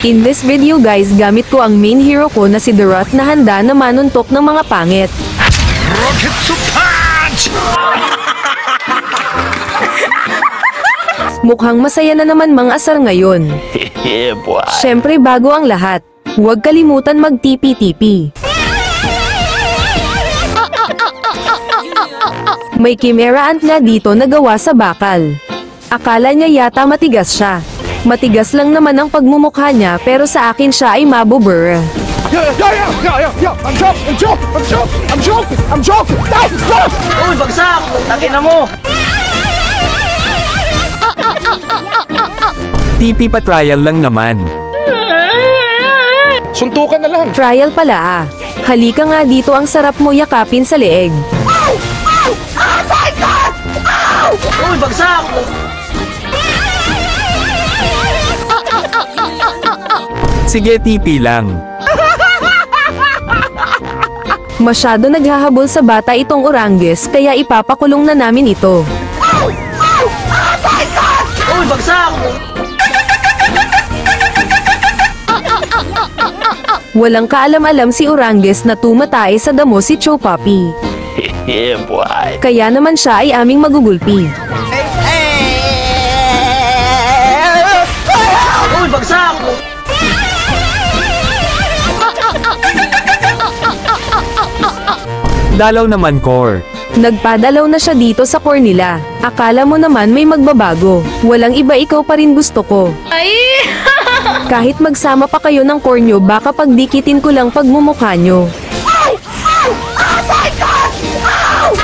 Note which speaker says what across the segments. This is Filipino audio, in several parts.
Speaker 1: In this video guys, gamit ko ang main hero ko na si Dorot na handa na manuntok ng mga pangit.
Speaker 2: Rocket to punch!
Speaker 1: Mukhang masaya na naman mga asar ngayon.
Speaker 2: Yeah, boy.
Speaker 1: Syempre bago ang lahat, huwag kalimutan mag-TP-TP. May chimera ant nga dito na gawa sa bakal. Akala niya yata matigas siya. Matigas lang naman ang pagmumukha niya pero sa akin siya ay mabubur.
Speaker 2: I'm joking! Uy, bagsak! Takin na mo!
Speaker 3: TP pa trial lang naman.
Speaker 2: Suntukan na lang!
Speaker 1: Trial pala ah. Halika nga dito, ang sarap mo yakapin sa leeg.
Speaker 2: Uy, bagsak!
Speaker 3: Sige, TP lang.
Speaker 1: Masyado naghahabol sa bata itong Oranges kaya ipapakulong na namin ito.
Speaker 2: Uy, bagsak!
Speaker 1: Walang kaalam-alam si Oranges na tumatay sa damo si Chopapi.
Speaker 2: Yeah, boy.
Speaker 1: Kaya naman siya ay aming magugulpi.
Speaker 2: Uy, bagsak!
Speaker 3: Dalaw naman, Core.
Speaker 1: Nagpadalaw na siya dito sa core nila. Akala mo naman may magbabago. Walang iba, ikaw pa rin gusto ko. Kahit magsama pa kayo ng core nyo, baka pagdikitin ko lang pagmumukha nyo.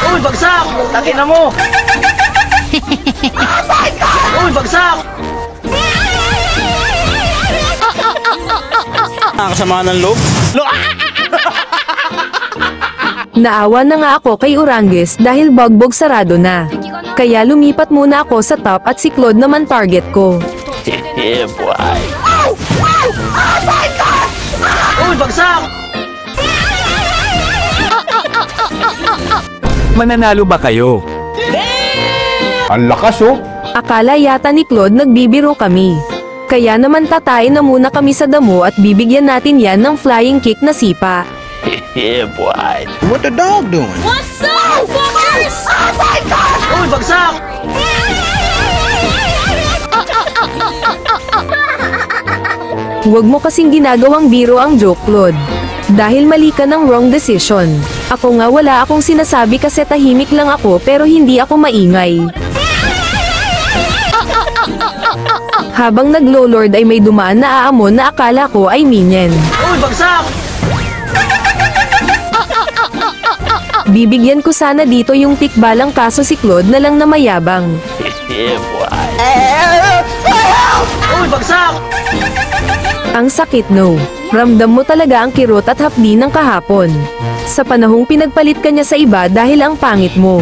Speaker 2: Uy, bagsak! Takin na mo! Uy, bagsak! Nakakasama ng loob?
Speaker 1: Naawa na nga ako kay Oranges dahil bagbog sarado na. Kaya lumipat muna ako sa top at si Claude naman target ko.
Speaker 2: Yeah, boy. Uy, bagsak!
Speaker 3: Mananalo ba kayo?
Speaker 4: Ang lakas oh!
Speaker 1: Akala yata ni Claude nagbibiro kami. Kaya naman tatayin na muna kami sa damo at bibigyan natin yan ng flying kick na sipa.
Speaker 2: Yeah, boy.
Speaker 4: What the dog doing?
Speaker 5: What's up, fuckers?
Speaker 2: Uy, bagsak!
Speaker 1: Huwag mo kasing ginagawang biro ang joke, Claude. Dahil mali ka ng wrong decision. Ako nga wala akong sinasabi kasi tahimik lang ako pero hindi ako maingay. Habang naglo-lord ay may dumaan na aamon na akala ko ay minion.
Speaker 2: Uy, bagsak!
Speaker 1: Bibigyan ko sana dito yung tikbalang kaso si Claude na lang na mayabang.
Speaker 2: Yeah, boy. Uy, bagsak!
Speaker 1: Ang sakit no. Ramdam mo talaga ang kirot at hapdi ng kahapon. Sa panahong pinagpalit ka niya sa iba dahil ang pangit mo.